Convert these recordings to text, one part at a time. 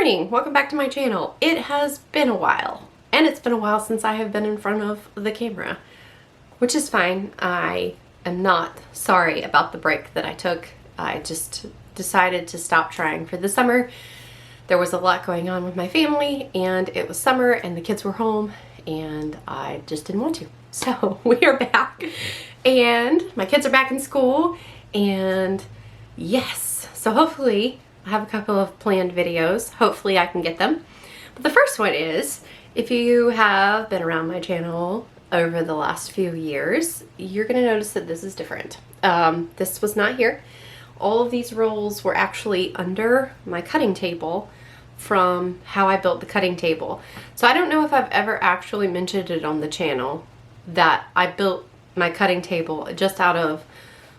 morning! Welcome back to my channel. It has been a while, and it's been a while since I have been in front of the camera, which is fine. I am not sorry about the break that I took. I just decided to stop trying for the summer. There was a lot going on with my family, and it was summer, and the kids were home, and I just didn't want to. So we are back, and my kids are back in school, and yes, so hopefully I have a couple of planned videos. Hopefully I can get them. But the first one is, if you have been around my channel over the last few years, you're gonna notice that this is different. This was not here. All of these rolls were actually under my cutting table from how I built the cutting table. So I don't know if I've ever actually mentioned it on the channel that I built my cutting table just out of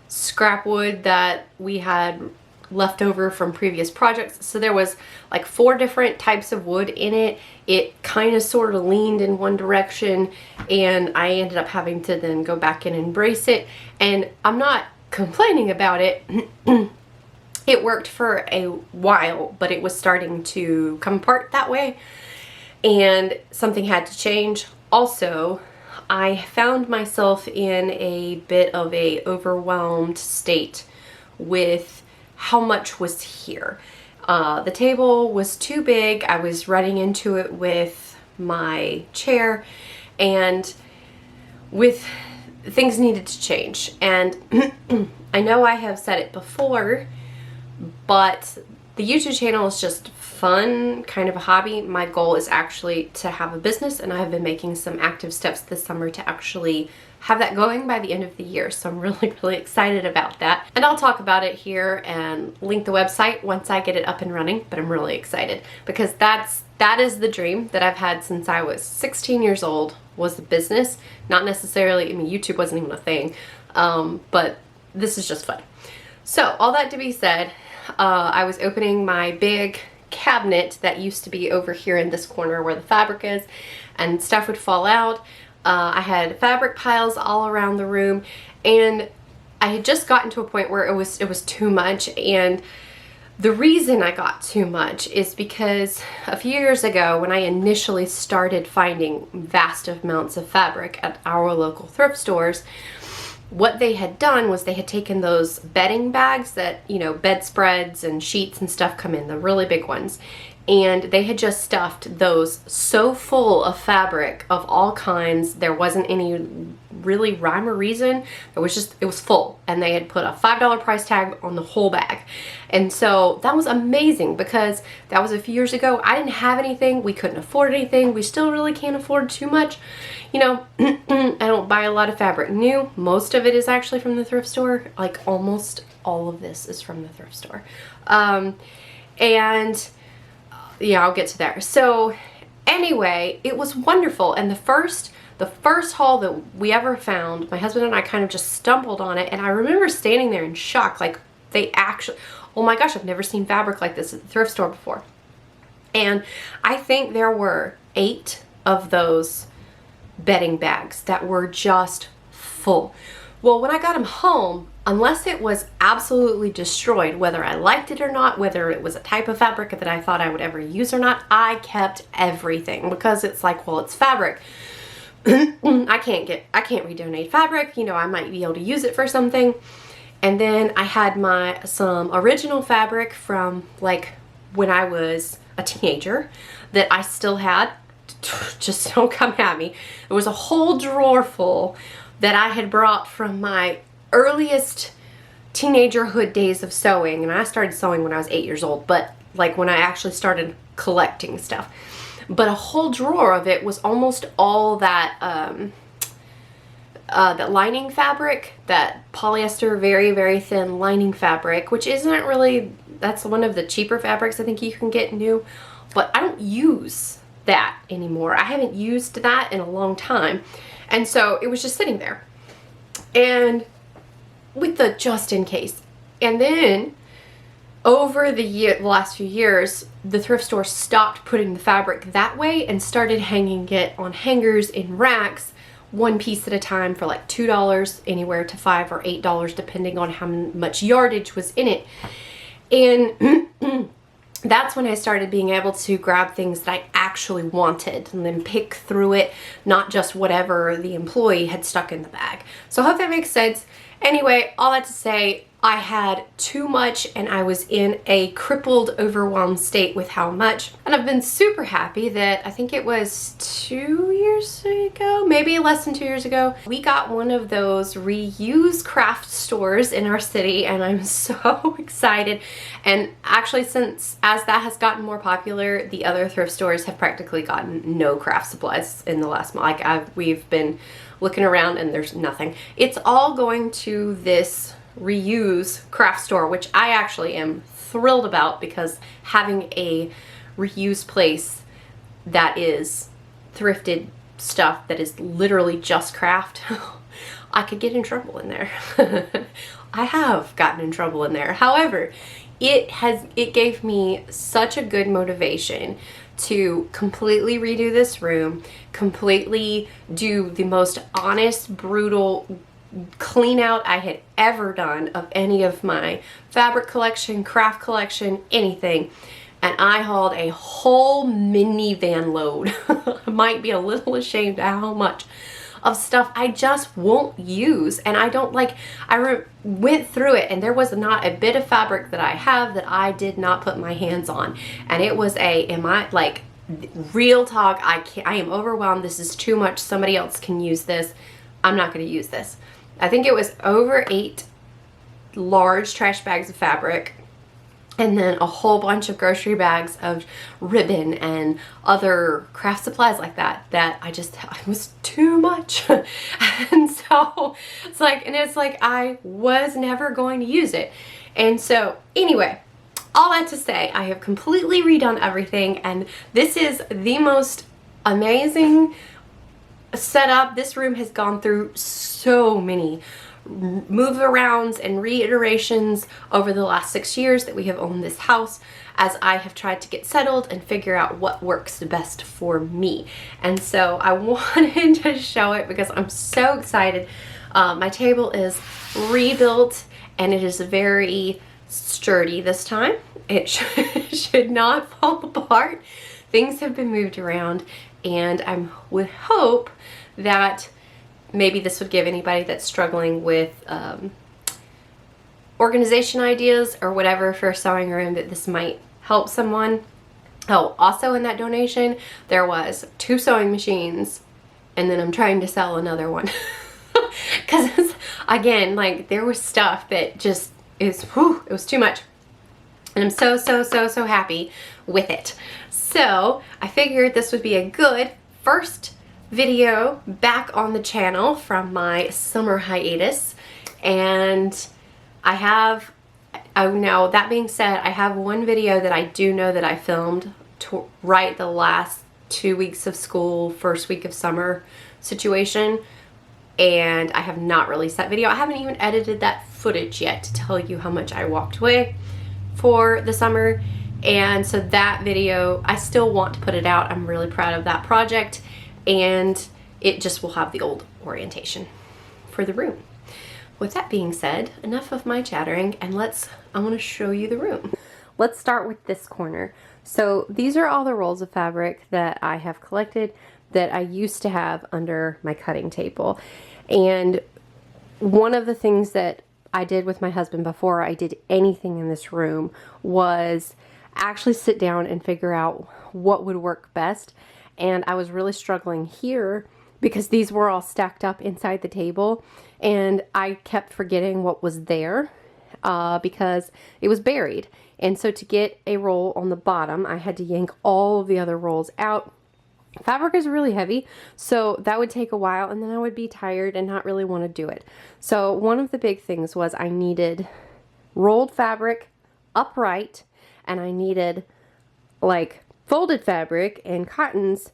scrap wood that we had left over from previous projects. So there was like 4 different types of wood in it. It kind of sort of leaned in one direction, and I ended up having to then go back in and brace it. And I'm not complaining about it. It worked for a while, but it was starting to come apart that way, and something had to change. Also, I found myself in a bit of a overwhelmed state with how much was here. The table was too big. I was running into it with my chair, and with things needed to change. And I know I have said it before, but the YouTube channel is just fun, kind of a hobby. My goal is actually to have a business, and I have been making some active steps this summer to actually have that going by the end of the year. So I'm really excited about that. And I'll talk about it here and link the website once I get it up and running, but I'm really excited because that is the dream that I've had since I was 16 years old, was the business. Not necessarily, I mean, YouTube wasn't even a thing, but this is just fun. So all that to be said, I was opening my big cabinet that used to be over here in this corner where the fabric is, and stuff would fall out. I had fabric piles all around the room, and I had just gotten to a point where it was too much. And the reason I got too much is because a few years ago, when I initially started finding vast amounts of fabric at our local thrift stores, what they had done was they had taken those bedding bags that, you know, bedspreads and sheets and stuff come in, the really big ones, and they had just stuffed those so full of fabric of all kinds. There wasn't any really rhyme or reason. It was full, and they had put a $5 price tag on the whole bag. And so that was amazing because that was a few years ago. I didn't have anything. We couldn't afford anything. We still really can't afford too much. You know, I don't buy a lot of fabric new. Most of it is actually from the thrift store. Like almost all of this is from the thrift store. And yeah, I'll get to that. So anyway, it was wonderful. And the first haul that we ever found, my husband and I kind of just stumbled on it. And I remember standing there in shock, like they actually, oh my gosh, I've never seen fabric like this at the thrift store before. And I think there were 8 of those bedding bags that were just full. Well, when I got them home, unless it was absolutely destroyed, whether I liked it or not, whether it was a type of fabric that I thought I would ever use or not, I kept everything because it's like, well, it's fabric. I can't redonate fabric. You know, I might be able to use it for something. And then I had some original fabric from like when I was a teenager that I still had. Just don't come at me. It was a whole drawer full that I had brought from my earliest teenagerhood days of sewing. And I started sewing when I was 8 years old, but like when I actually started collecting stuff. But a whole drawer of it was almost all that that lining fabric, that polyester, very thin lining fabric, which isn't really, that's one of the cheaper fabrics I think you can get new, but I don't use that anymore. I haven't used that in a long time. And so it was just sitting there, and with the just in case. And then over the last few years, the thrift store stopped putting the fabric that way and started hanging it on hangers in racks, one piece at a time for like $2, anywhere to $5 or $8 depending on how much yardage was in it. And that's when I started being able to grab things that I actually wanted and then pick through it, not just whatever the employee had stuck in the bag. So I hope that makes sense. Anyway, all that to say, I had too much and I was in a crippled, overwhelmed state with how much. And I've been super happy that I think it was 2 years ago, maybe less than 2 years ago, we got one of those reuse craft stores in our city, and I'm so excited. And actually, since as that has gotten more popular, the other thrift stores have practically gotten no craft supplies in the last month. Like we've been looking around and there's nothing. It's all going to this reuse craft store, which I actually am thrilled about, because having a reuse place that is thrifted stuff that is literally just craft, I could get in trouble in there. I have gotten in trouble in there. However, it gave me such a good motivation to completely redo this room, completely do the most honest, brutal clean out I had ever done of any of my fabric collection, craft collection, anything. And I hauled a whole minivan load. I might be a little ashamed at how much of stuff I just won't use. And I don't like, went through it and there was not a bit of fabric that I have that I did not put my hands on. And it was real talk, I am overwhelmed. This is too much. Somebody else can use this. I'm not going to use this. I think it was over 8 large trash bags of fabric, and then a whole bunch of grocery bags of ribbon and other craft supplies like that, it was too much. And so it's like I was never going to use it. And so anyway, all that to say, I have completely redone everything, and this is the most amazing setup. This room has gone through so many move arounds and reiterations over the last 6 years that we have owned this house, as I have tried to get settled and figure out what works the best for me. And so I wanted to show it because I'm so excited. My table is rebuilt and it is very sturdy this time. It should not fall apart. Things have been moved around, and I would hope that maybe this would give anybody that's struggling with organization ideas or whatever for a sewing room, that this might help someone. Oh, also in that donation, there was 2 sewing machines, and then I'm trying to sell another one. Because again, like, there was stuff that just it was too much. And I'm so happy with it. So I figured this would be a good first video back on the channel from my summer hiatus. And now that being said, I have one video that I do know that I filmed right the last 2 weeks of school, first week of summer situation. And I have not released that video. I haven't even edited that footage yet to tell you how much I walked away for the summer. And so that video, I still want to put it out. I'm really proud of that project, and it just will have the old orientation for the room. With that being said, enough of my chattering, and I want to show you the room. Let's start with this corner. So these are all the rolls of fabric that I have collected that I used to have under my cutting table. And one of the things that I did with my husband before I did anything in this room was actually sit down and figure out what would work best. And I was really struggling here because these were all stacked up inside the table, and I kept forgetting what was there because it was buried. And so to get a roll on the bottom, I had to yank all of the other rolls out. Fabric is really heavy, so that would take a while, and then I would be tired and not really want to do it. So one of the big things was I needed rolled fabric upright, and I needed like folded fabric and cottons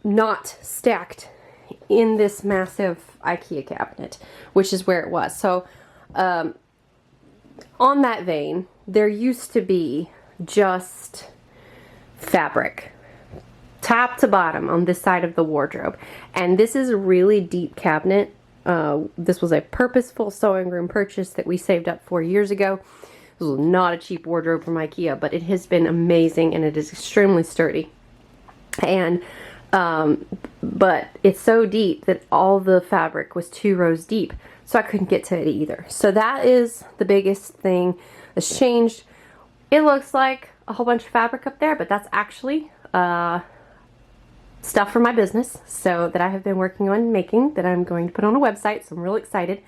not stacked in this massive IKEA cabinet, which is where it was. So on that vein, there used to be just fabric top to bottom on this side of the wardrobe, and this is a really deep cabinet. This was a purposeful sewing room purchase that we saved up 4 years ago. This was not a cheap wardrobe from IKEA, but it has been amazing and it is extremely sturdy. And but it's so deep that all the fabric was 2 rows deep, so I couldn't get to it either. So that is the biggest thing that's changed. It looks like a whole bunch of fabric up there, but that's actually stuff for my business, so that I have been working on making, that I'm going to put on a website, so I'm real excited.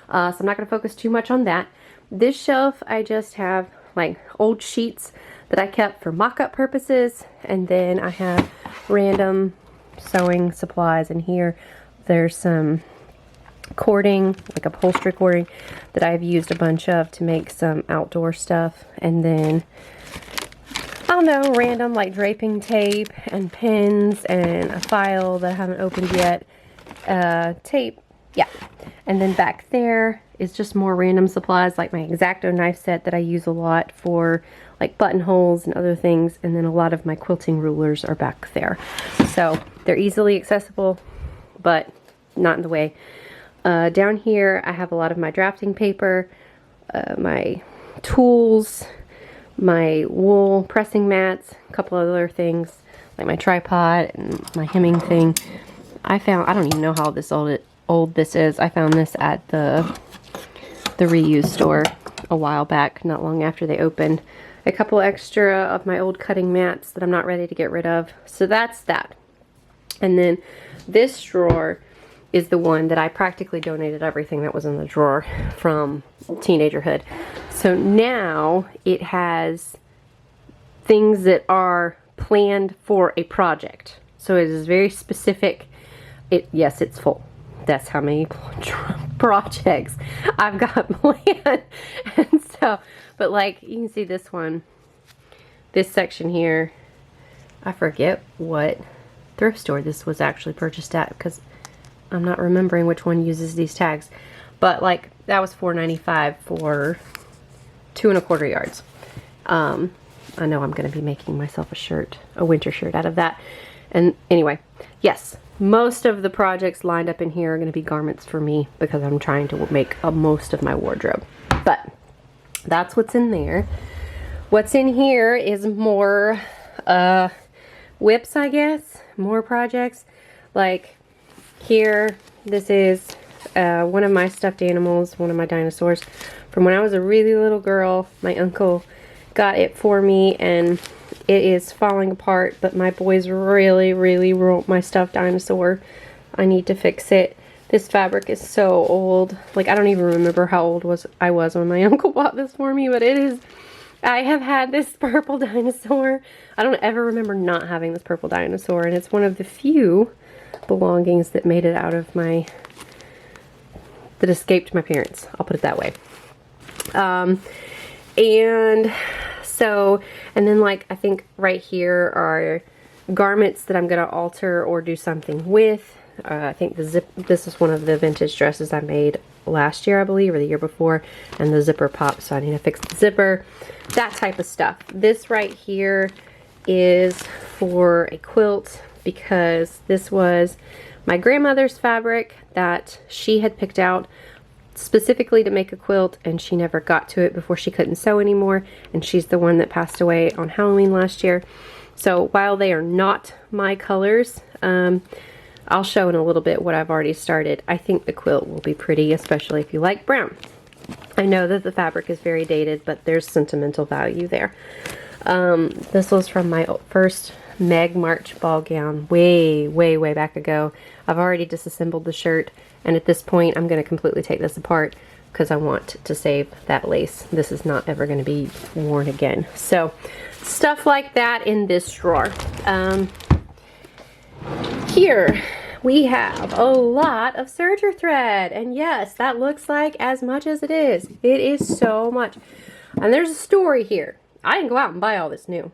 So I'm not going to focus too much on that. This shelf, I just have like old sheets that I kept for mock-up purposes, and then I have random sewing supplies in here. There's some cording, like upholstery cording, that I've used a bunch of to make some outdoor stuff, and then I don't know, random like draping tape and pins and a file that I haven't opened yet, tape, yeah. And then back there is just more random supplies, like my X-Acto knife set that I use a lot for like buttonholes and other things, and then a lot of my quilting rulers are back there. So they're easily accessible, but not in the way. Down here I have a lot of my drafting paper, my tools, my wool pressing mats, a couple other things like my tripod and my hemming thing. I don't even know how old this is. I found this at the reuse store a while back, not long after they opened. A couple extra of my old cutting mats that I'm not ready to get rid of. So that's that. And then this drawer is the one that I practically donated everything that was in the drawer from teenagerhood. So now it has things that are planned for a project. So it is very specific. Yes, it's full. That's how many projects I've got planned. And so, but like you can see this one, this section here, I forget what thrift store this was actually purchased at, because I'm not remembering which one uses these tags, but like that was $4.95 for 2 1/4 yards. I know I'm going to be making myself a winter shirt out of that. And anyway, yes, most of the projects lined up in here are going to be garments for me, because I'm trying to make most of my wardrobe. But that's what's in there. What's in here is more whips, I guess, more projects. Like here, this is one of my stuffed animals, one of my dinosaurs, from when I was a really little girl. My uncle got it for me, and it is falling apart, but my boys really want my stuffed dinosaur. I need to fix it. This fabric is so old. Like, I don't even remember how old I was when my uncle bought this for me, but it is. I have had this purple dinosaur. I don't ever remember not having this purple dinosaur, and it's one of the few belongings that made it out of that escaped my parents. I'll put it that way. And so, and then like, I think right here are garments that I'm going to alter or do something with. I think this is one of the vintage dresses I made last year, I believe, or the year before, and the zipper popped, so I need to fix the zipper, that type of stuff. This right here is for a quilt, because this was my grandmother's fabric that she had picked out specifically to make a quilt, and she never got to it before she couldn't sew anymore, and she's the one that passed away on Halloween last year. So while they are not my colors, I'll show in a little bit what I've already started. I think the quilt will be pretty, especially if you like brown. I know that the fabric is very dated, but there's sentimental value there. This was from my first Meg March ball gown way back ago. I've already disassembled the shirt, and at this point I'm going to completely take this apart because I want to save that lace. This is not ever going to be worn again. So stuff like that in this drawer. Here we have a lot of serger thread, and yes, that looks like as much as it is. It is so much. And there's a story here. I didn't go out and buy all this new.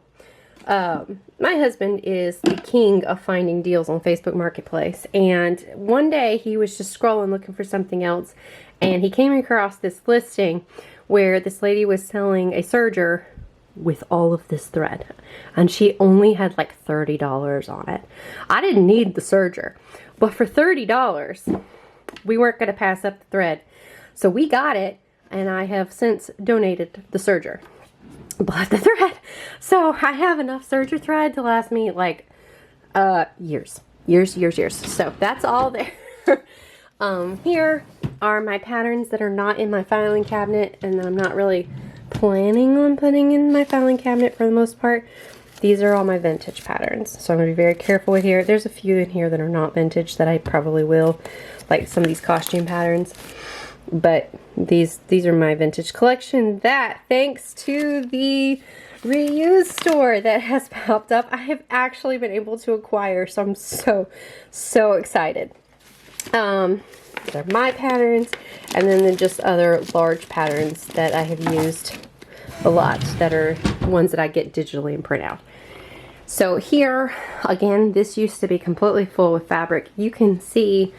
My husband is the king of finding deals on Facebook Marketplace, and one day he was just scrolling looking for something else, and he came across this listing where this lady was selling a serger with all of this thread, and she only had like $30 on it. I didn't need the serger, but for $30 we weren't going to pass up the thread, so we got it. and I have since donated the serger. But the thread, so I have enough serger thread to last me like years. So that's all there. Here are my patterns that are not in my filing cabinet and that I'm not really planning on putting in my filing cabinet for the most part. These are all my vintage patterns, so I'm going to be very careful with here. There's a few in here that are not vintage that I probably will, like some of these costume patterns. But these are my vintage collection that, thanks to the reuse store that has popped up, I have actually been able to acquire. So I'm so excited. These are my patterns, and then just other large patterns that I have used a lot that are ones that I get digitally and print out. So here, again, this used to be completely full with fabric. You can see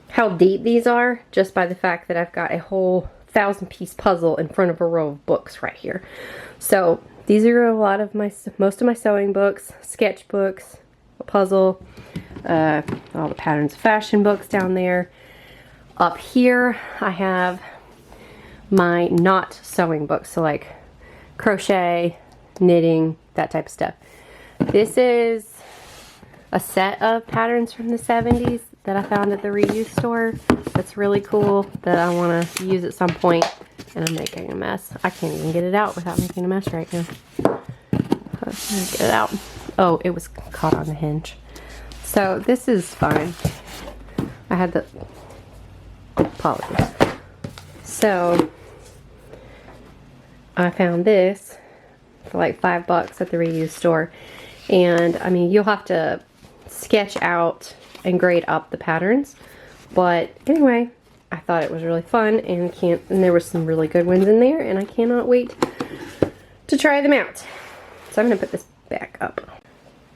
how deep these are just by the fact that I've got a whole 1,000-piece puzzle in front of a row of books right here. So these are a lot of most of my sewing books, sketchbooks, a puzzle, all the patterns of fashion books down there. Up here I have my not sewing books, so like crochet, knitting, that type of stuff. This is a set of patterns from the 70s that I found at the reuse store. That's really cool that I want to use at some point, and I'm making a mess. I can't even get it out without making a mess right now. Let's get it out. Oh, it was caught on the hinge. So this is fine. I had the apologies. So I found this for like $5 at the reuse store, and I mean, you'll have to sketch out and grade up the patterns, but anyway, I thought it was really fun, and there were some really good ones in there, and I cannot wait to try them out. So I'm gonna put this back up.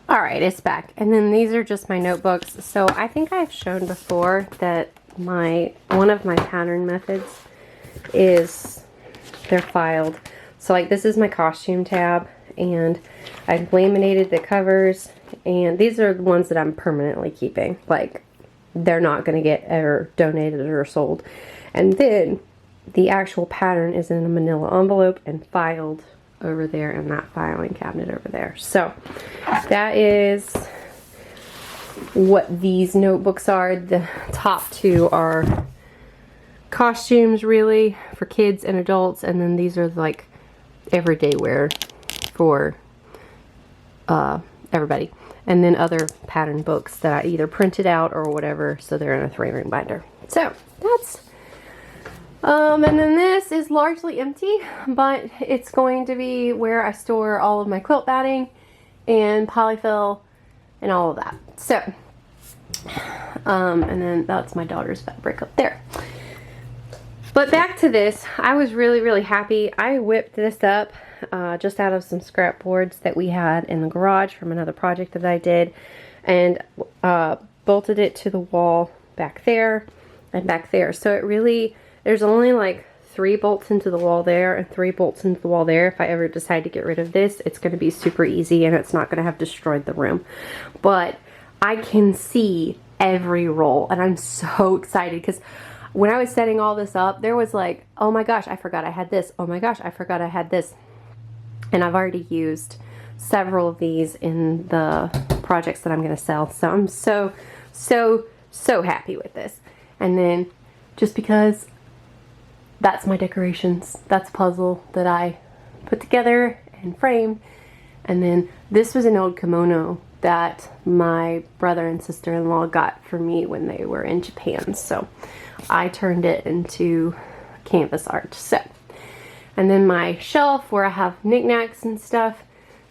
All right, it's back, and then these are just my notebooks. So I think I've shown before that one of my pattern methods is they're filed. So like this is my costume tab, and I've laminated the covers, and these are the ones that I'm permanently keeping. Like they're not going to get ever donated or sold. And then the actual pattern is in a manila envelope and filed over there in that filing cabinet over there. So that is what these notebooks are. The top two are costumes really for kids and adults, and then these are like everyday wear for everybody. And then other pattern books that I either printed out or whatever, so they're in a 3-ring binder. So that's and then this is largely empty, but it's going to be where I store all of my quilt batting and polyfill and all of that. So and then that's my daughter's fabric up there. But back to this, I was really happy. I whipped this up just out of some scrap boards that we had in the garage from another project that I did, and bolted it to the wall back there and back there. So it really, there's only like 3 bolts into the wall there and 3 bolts into the wall there. If I ever decide to get rid of this, it's going to be super easy, and it's not going to have destroyed the room. But I can see every roll, and I'm so excited because when I was setting all this up, there was like, oh my gosh, I forgot I had this. Oh my gosh, I forgot I had this. And I've already used several of these in the projects that I'm going to sell. So I'm so happy with this. And then just because that's my decorations, that's a puzzle that I put together and framed. And then this was an old kimono that my brother and sister-in-law got for me when they were in Japan. So I turned it into canvas art. So, and then my shelf where I have knickknacks and stuff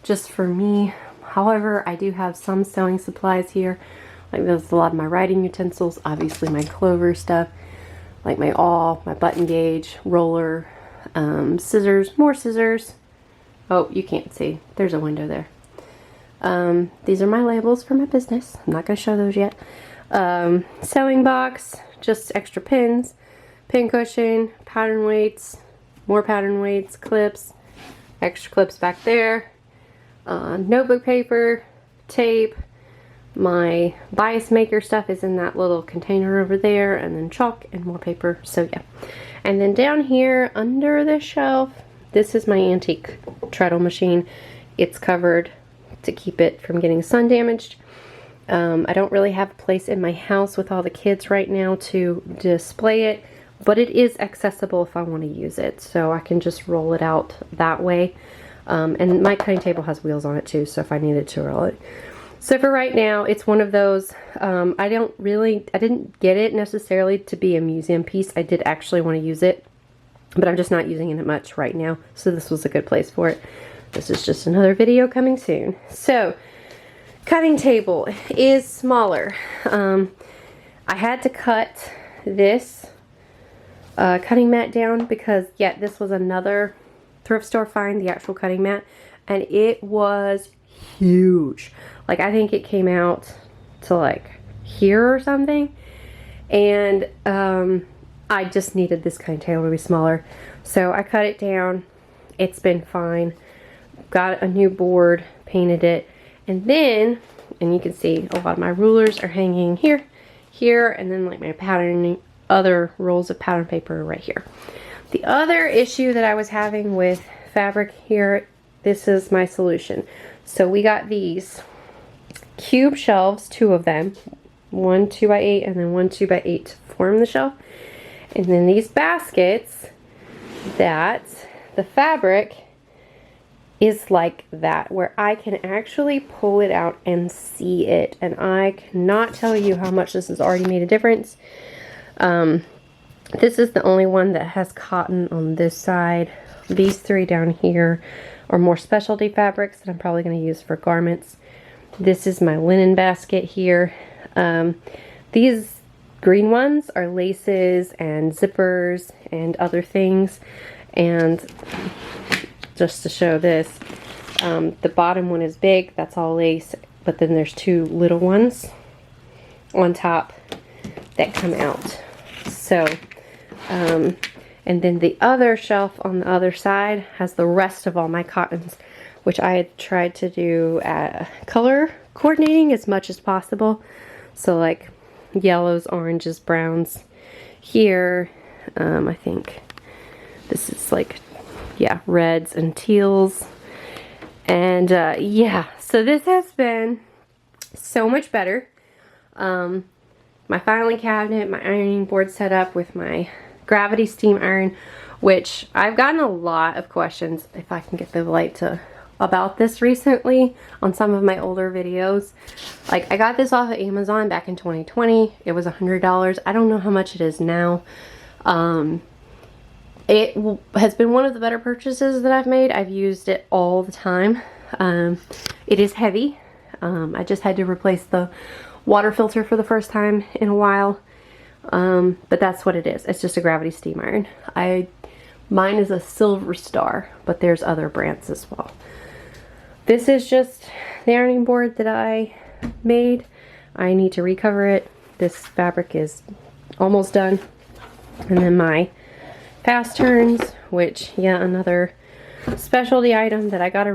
just for me. However, I do have some sewing supplies here. Like there's a lot of my writing utensils, obviously my Clover stuff, like my awl, my button gauge, roller, scissors, more scissors. Oh, you can't see. There's a window there. These are my labels for my business. I'm not going to show those yet. Sewing box, just extra pins, pin cushion, pattern weights, more pattern weights, clips, extra clips back there, notebook paper, tape. My bias maker stuff is in that little container over there, and then chalk and more paper. So yeah. And then down here under the shelf, this is my antique treadle machine. It's covered to keep it from getting sun damaged. I don't really have a place in my house with all the kids right now to display it, but it is accessible if I want to use it. So I can just roll it out that way. And my cutting table has wheels on it too, so if I needed to roll it. So for right now, it's one of those, I didn't get it necessarily to be a museum piece. I did actually want to use it, but I'm just not using it much right now. So this was a good place for it. This is just another video coming soon. So, cutting table is smaller. I had to cut this cutting mat down because, yeah, this was another thrift store find, the actual cutting mat, and it was huge. Like, I think it came out to like here or something, and I just needed this cutting table to be smaller, so I cut it down. It's been fine. Got a new board, painted it, and then, and you can see a lot of my rulers are hanging here, and then like my patterning, other rolls of pattern paper right here. The other issue that I was having with fabric here, this is my solution. So we got these cube shelves, 2 of them, one 2x8 and then one 2x8 to form the shelf. And then these baskets that the fabric is like that, where I can actually pull it out and see it. And I cannot tell you how much this has already made a difference. This is the only one that has cotton on this side. These 3 down here are more specialty fabrics that I'm probably going to use for garments. This is my linen basket here. These green ones are laces and zippers and other things. And just to show this, the bottom one is big, that's all lace, but then there's 2 little ones on top that come out. So, and then the other shelf on the other side has the rest of all my cottons, which I had tried to do color coordinating as much as possible. So like yellows, oranges, browns here. I think this is like, yeah, reds and teals. And yeah, so this has been so much better. My filing cabinet, my ironing board set up with my gravity steam iron, which I've gotten a lot of questions, if I can get the light to, about this recently on some of my older videos. Like, I got this off of Amazon back in 2020. It was $100. I don't know how much it is now. It has been one of the better purchases that I've made. I've used it all the time. It is heavy. I just had to replace the water filter for the first time in a while. But that's what it is. It's just a gravity steam iron. Mine is a Silver Star, but there's other brands as well. This is just the ironing board that I made. I need to recover it. This fabric is almost done. And then my fast turns, which, yeah, another specialty item that I got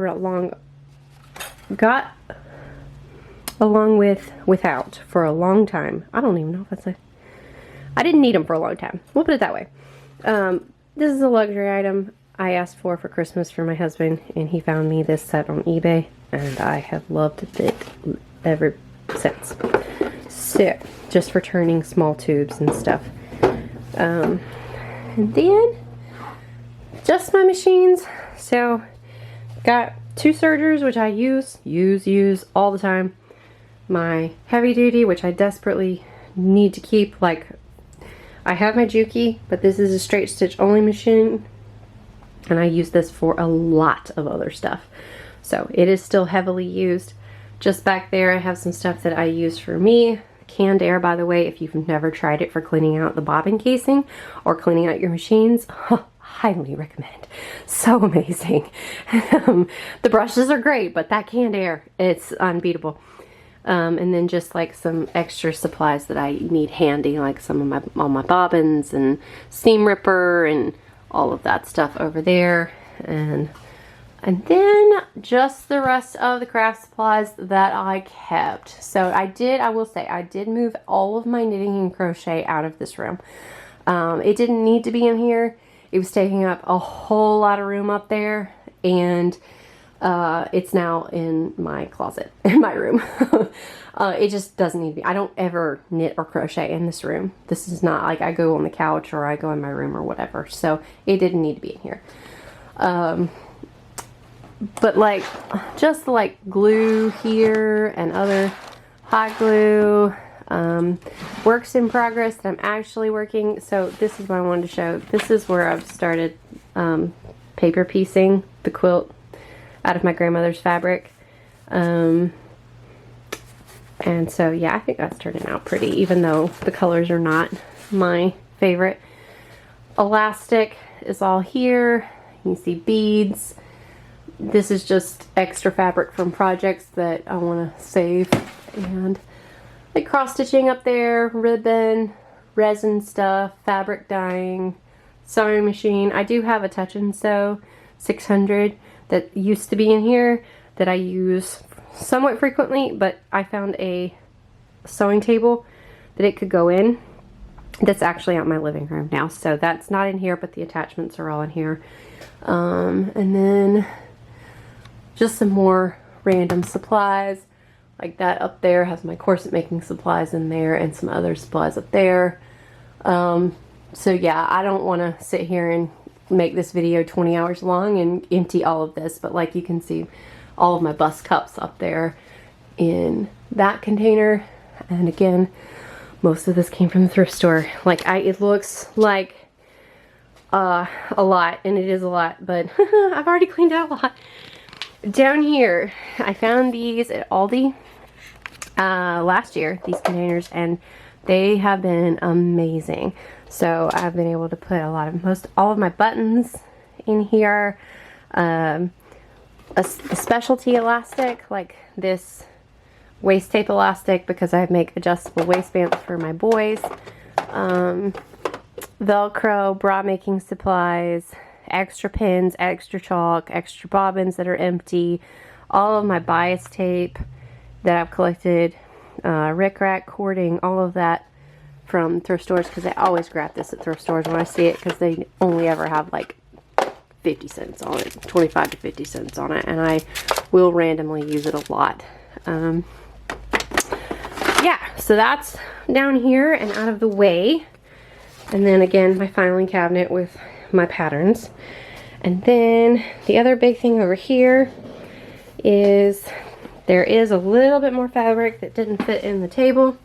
along with without for a long time. I don't even know if that's I didn't need them for a long time. We'll put it that way. This is a luxury item I asked for Christmas for my husband, and he found me this set on eBay, and I have loved it ever since. So, just for turning small tubes and stuff. And then, just my machines. So, got 2 sergers, which I use all the time. My heavy duty, which I desperately need to keep. Like, I have my Juki, but this is a straight stitch only machine, and I use this for a lot of other stuff. So it is still heavily used. Just back there I have some stuff that I use for me. Canned air, by the way, if you've never tried it for cleaning out the bobbin casing or cleaning out your machines, highly recommend. So amazing. The brushes are great, but that canned air, it's unbeatable. And then just like some extra supplies that I need handy, like all my bobbins and seam ripper and all of that stuff over there. And then just the rest of the craft supplies that I kept. So I will say, I did move all of my knitting and crochet out of this room. It didn't need to be in here. It was taking up a whole lot of room up there, and it's now in my closet, in my room. It just doesn't need to be. I don't ever knit or crochet in this room. This is not like I go on the couch or I go in my room or whatever. So it didn't need to be in here. But like, just like glue here and other hot glue, works in progress that I'm actually working. So this is what I wanted to show. This is where I've started paper piecing the quilt out of my grandmother's fabric. And so yeah, I think that's turning out pretty, even though the colors are not my favorite. Elastic is all here. You can see beads. This is just extra fabric from projects that I want to save. And like cross stitching up there, ribbon, resin stuff, fabric dyeing, sewing machine. I do have a Touch and Sew 600 that used to be in here that I use somewhat frequently, but I found a sewing table that it could go in. That's actually out in my living room now, so that's not in here, but the attachments are all in here. And then just some more random supplies. Like that up there has my corset making supplies in there and some other supplies up there. So yeah, I don't want to sit here and make this video 20 hours long and empty all of this, but like you can see all of my bust cups up there in that container. And again, most of this came from the thrift store. Like it looks like a lot, and it is a lot, but I've already cleaned out a lot. Down here, I found these at Aldi last year, these containers, and they have been amazing. So I've been able to put all of my buttons in here. A specialty elastic, like this waist tape elastic, because I make adjustable waistbands for my boys. Velcro, bra making supplies, extra pins, extra chalk, extra bobbins that are empty, all of my bias tape that I've collected, rickrack, hoarding, all of that from thrift stores, because I always grab this at thrift stores when I see it, because they only ever have like 50 cents on it, 25 to 50 cents on it, and I will randomly use it a lot. Yeah, so that's down here and out of the way. And then again, my filing cabinet with my patterns. And then the other big thing over here is there is a little bit more fabric that didn't fit in the table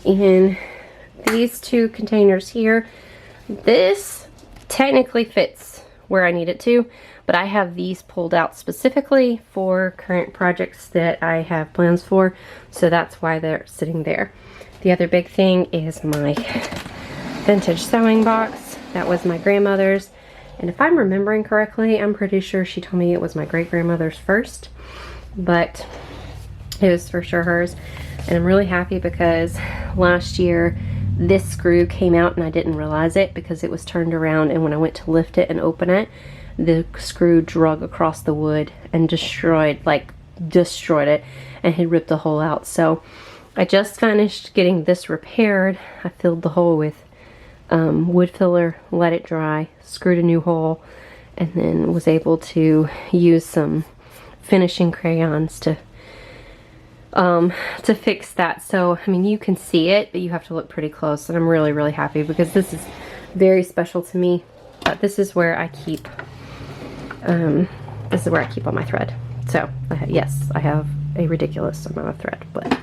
in these two containers here. This technically fits where I need it to, but I have these pulled out specifically for current projects that I have plans for, so that's why they're sitting there. The other big thing is my vintage sewing box. That was my grandmother's, and if I'm remembering correctly, I'm pretty sure she told me it was my great-grandmother's first, but it was for sure hers. And I'm really happy because last year this screw came out and I didn't realize it because it was turned around, and when I went to lift it and open it, the screw drug across the wood and destroyed it and had ripped a hole out. So I just finished getting this repaired. I filled the hole with wood filler, let it dry, screwed a new hole, and then was able to use some finishing crayons to fix that. So I mean, you can see it, but you have to look pretty close, and I'm really, really happy because this is very special to me. This is where I keep all my thread. So yes, I have a ridiculous amount of thread, but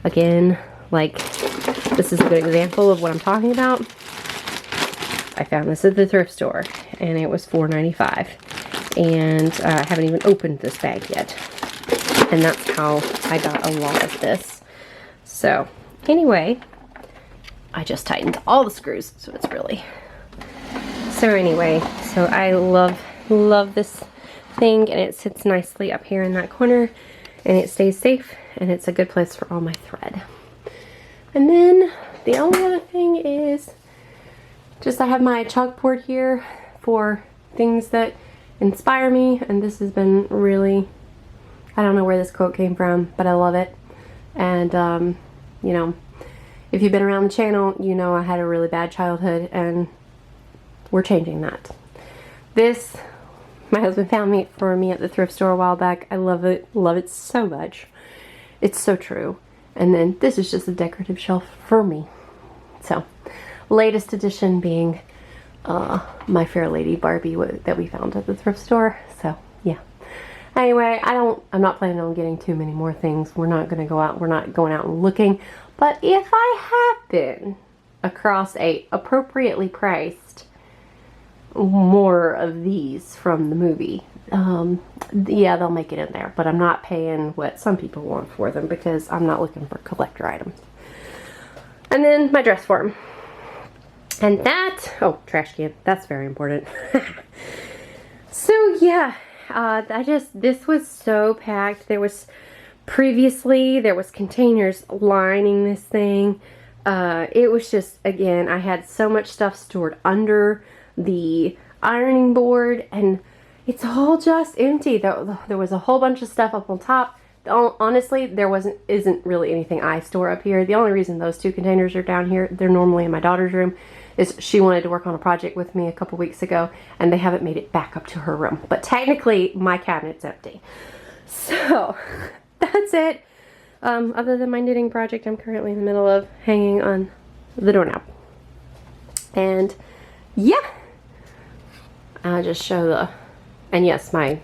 again, like, this is a good example of what I'm talking about. I found this at the thrift store and it was $4.95, and I haven't even opened this bag yet, and that's how I got a lot of this. So anyway, I just tightened all the screws, so it's really, so anyway, so I love this thing, and it sits nicely up here in that corner, and it stays safe, and it's a good place for all my thread. And then the only other thing is just I have my chalkboard here for things that inspire me, and this has been really, I don't know where this quote came from, but I love it. And you know, If you've been around the channel, you know I had a really bad childhood, and we're changing that. This, my husband found me for me at the thrift store a while back. I love it so much. It's so true. And then this is just a decorative shelf for me. So, latest addition being my Fair Lady Barbie that we found at the thrift store. So, yeah. Anyway, I'm not planning on getting too many more things. We're not going out and looking. But if I happen across a appropriately priced more of these from the movie, yeah, they'll make it in there. But I'm not paying what some people want for them because I'm not looking for collector items. And then my dress form. And that, oh, trash can, that's very important. So yeah, this was so packed. There was containers lining this thing. It was just, again, I had so much stuff stored under the ironing board, and it's all just empty. There was a whole bunch of stuff up on top. Honestly, isn't really anything I store up here. The only reason those two containers are down here, they're normally in my daughter's room, is she wanted to work on a project with me a couple weeks ago, and they haven't made it back up to her room. But technically, my cabinet's empty. So, that's it. Other than my knitting project I'm currently in the middle of hanging on the doorknob. And, yeah. I'll just show and yes, my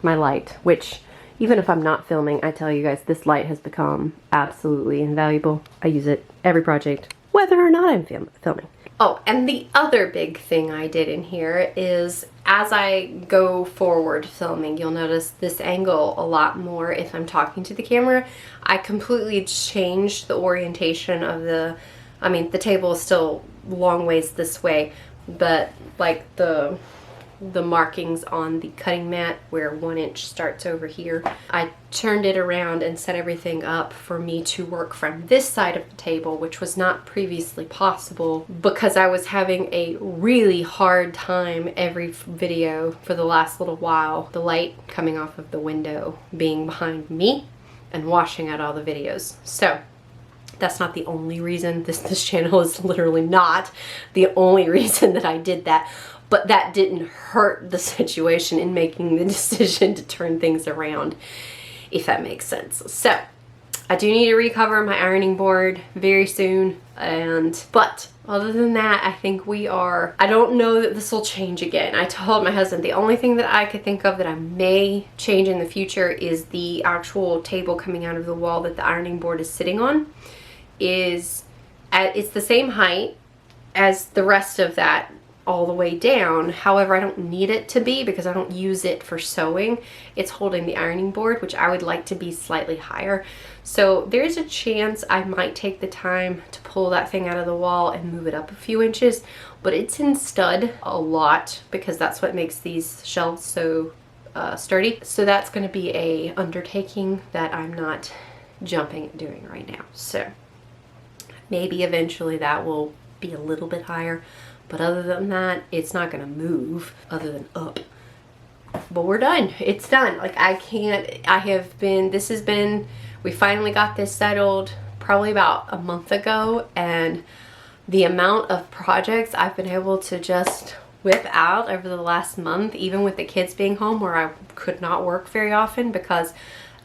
light, which, even if I'm not filming, I tell you guys, this light has become absolutely invaluable. I use it every project, whether or not I'm filming. Oh, and the other big thing I did in here is, as I go forward filming, you'll notice this angle a lot more if I'm talking to the camera. I completely changed the orientation of the table is still long ways this way, but like the markings on the cutting mat where 1 inch starts over here, I turned it around and set everything up for me to work from this side of the table, which was not previously possible because I was having a really hard time every video for the last little while, the light coming off of the window being behind me and washing out all the videos. So that's not the only reason. This channel is literally not the only reason that I did that. But that didn't hurt the situation in making the decision to turn things around, if that makes sense. So, I do need to recover my ironing board very soon. But other than that, I think I don't know that this will change again. I told my husband the only thing that I could think of that I may change in the future is the actual table coming out of the wall that the ironing board is sitting on. It's the same height as the rest of that all the way down. However, I don't need it to be because I don't use it for sewing. It's holding the ironing board, which I would like to be slightly higher. So there's a chance I might take the time to pull that thing out of the wall and move it up a few inches, but it's in stud a lot because that's what makes these shelves so sturdy. So that's going to be a undertaking that I'm not jumping at doing right now. So maybe eventually that will be a little bit higher. But other than that, it's not going to move other than up. But we're done. It's done. Like, we finally got this settled probably about a month ago. And the amount of projects I've been able to just whip out over the last month, even with the kids being home where I could not work very often because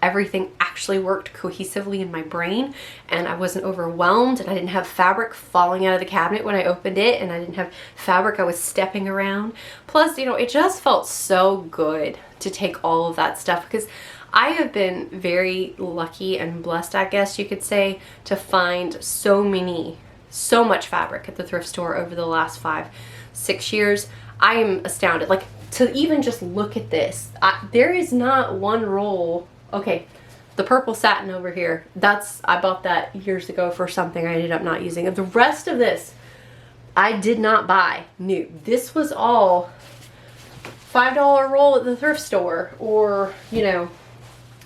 everything actually worked cohesively in my brain and I wasn't overwhelmed and I didn't have fabric falling out of the cabinet when I opened it and I didn't have fabric I was stepping around. Plus, you know, it just felt so good to take all of that stuff because I have been very lucky and blessed, I guess you could say, to find so much fabric at the thrift store over the last 5-6 years. I am astounded. Like, to even just look at this, there is not one roll. Okay, the purple satin over here, I bought that years ago for something I ended up not using. And the rest of this, I did not buy new. This was all $5 roll at the thrift store or, you know,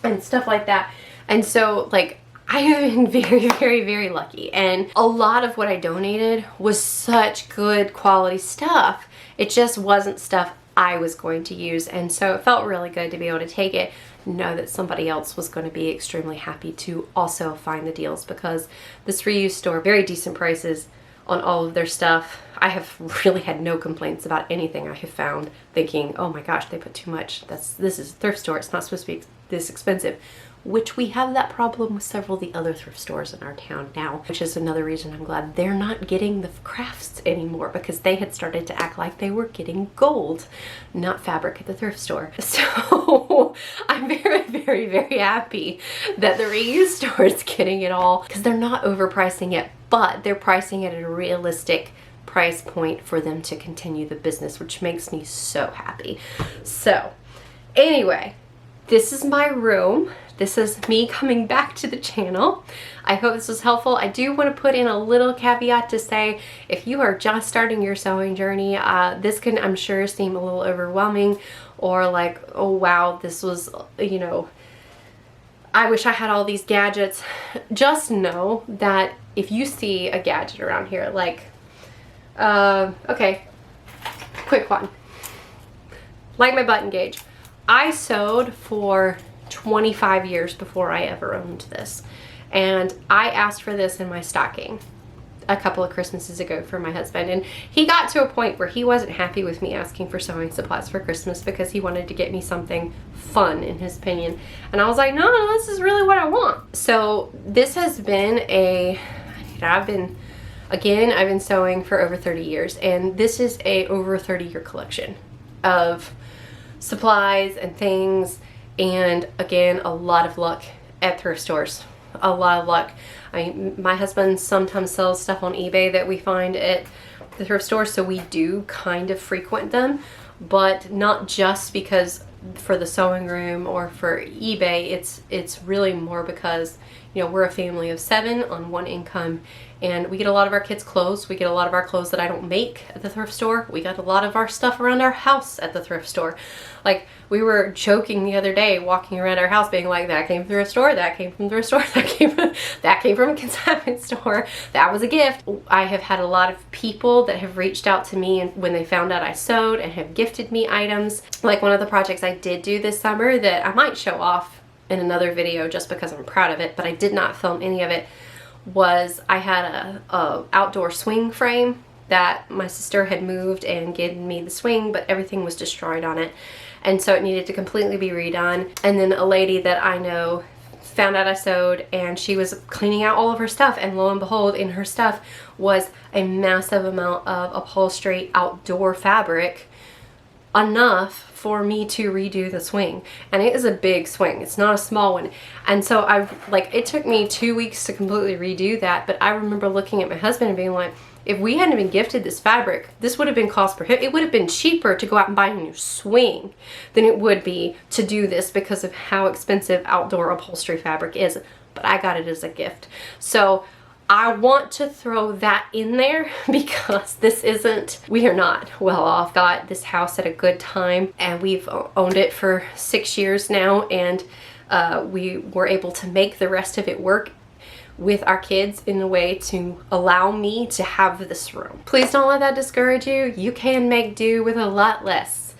and stuff like that. And so, like, I have been very, very, very lucky. And a lot of what I donated was such good quality stuff. It just wasn't stuff I was going to use. And so it felt really good to be able to take it, know that somebody else was going to be extremely happy to also find the deals, because this reuse store, very decent prices on all of their stuff. I have really had no complaints about anything I have found, thinking, oh my gosh, they put too much. This is a thrift store. It's not supposed to be this expensive. Which we have that problem with several of the other thrift stores in our town now, which is another reason I'm glad they're not getting the crafts anymore, because they had started to act like they were getting gold, not fabric at the thrift store. So I'm very, very, very happy that the reuse store is getting it all, because they're not overpricing it, but they're pricing it at a realistic price point for them to continue the business, which makes me so happy. So anyway, this is my room. This is me coming back to the channel. I hope this was helpful. I do want to put in a little caveat to say, if you are just starting your sewing journey, this can, I'm sure, seem a little overwhelming, or like, oh wow, this was, you know, I wish I had all these gadgets. Just know that if you see a gadget around here, like, okay, quick one, like my button gauge. I sewed for 25 years before I ever owned this, and I asked for this in my stocking a couple of Christmases ago for my husband, and he got to a point where he wasn't happy with me asking for sewing supplies for Christmas, because he wanted to get me something fun in his opinion, and I was like, no, this is really what I want. So this has been I've been sewing for over 30 years, and this is a over 30-year collection of supplies and things. And again, a lot of luck at thrift stores. A lot of luck. I mean, my husband sometimes sells stuff on eBay that we find at the thrift store, so we do kind of frequent them, but not just because for the sewing room or for eBay. It's really more because, you know, we're a family of 7 on 1 income, and we get a lot of our kids' clothes. We get a lot of our clothes that I don't make at the thrift store. We got a lot of our stuff around our house at the thrift store. Like, we were joking the other day, walking around our house being like, that came from the thrift store, that came from the thrift store, that came from a consignment store, that was a gift. I have had a lot of people that have reached out to me and when they found out I sewed, and have gifted me items. Like one of the projects I did do this summer that I might show off in another video just because I'm proud of it, but I did not film any of it, was I had a outdoor swing frame that my sister had moved and given me the swing, but everything was destroyed on it, and so it needed to completely be redone. And then a lady that I know found out I sewed, and she was cleaning out all of her stuff, and lo and behold, in her stuff was a massive amount of upholstery outdoor fabric, enough for me to redo the swing. And it is a big swing, it's not a small one. And so it took me 2 weeks to completely redo that, but I remember looking at my husband and being like, if we hadn't been gifted this fabric, this would have been cost prohibitive. It would have been cheaper to go out and buy a new swing than it would be to do this, because of how expensive outdoor upholstery fabric is. But I got it as a gift. So I want to throw that in there, because we are not well off. Got this house at a good time, and we've owned it for 6 years now, and we were able to make the rest of it work with our kids in a way to allow me to have this room. Please don't let that discourage you. You can make do with a lot less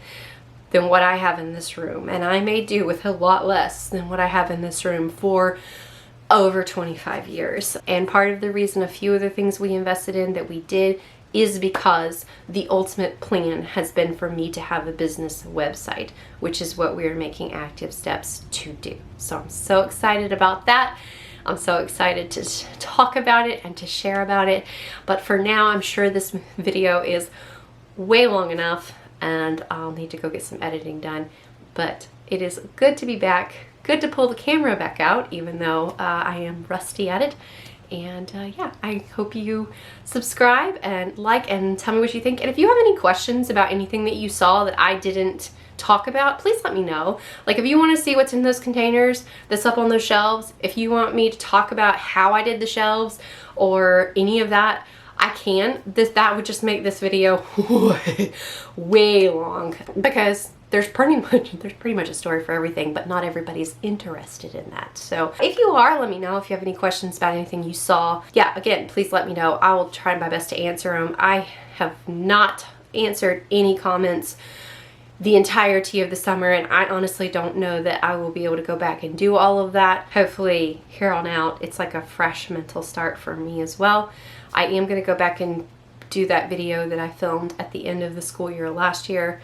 than what I have in this room, and I made do with a lot less than what I have in this room for over 25 years. And part of the reason a few of the things we invested in that we did is because the ultimate plan has been for me to have a business website, which is what we are making active steps to do. So I'm so excited about that. I'm so excited to talk about it and to share about it. But for now, I'm sure this video is way long enough, and I'll need to go get some editing done. But it is good to be back. Good to pull the camera back out, even though I am rusty at it. And yeah, I hope you subscribe and like and tell me what you think. And if you have any questions about anything that you saw that I didn't talk about, please let me know. Like, if you want to see what's in those containers that's up on those shelves, if you want me to talk about how I did the shelves or any of that, I can. That would just make this video way long, because there's pretty much a story for everything, but not everybody's interested in that. So if you are, let me know if you have any questions about anything you saw. Yeah, again, please let me know. I will try my best to answer them. I have not answered any comments the entirety of the summer, and I honestly don't know that I will be able to go back and do all of that. Hopefully here on out it's like a fresh mental start for me as well. I am going to go back and do that video that I filmed at the end of the school year last year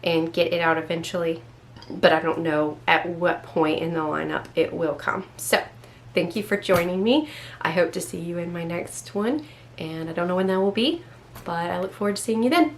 and get it out eventually, but I don't know at what point in the lineup it will come. So thank you for joining me. I hope to see you in my next one, and I don't know when that will be, but I look forward to seeing you then.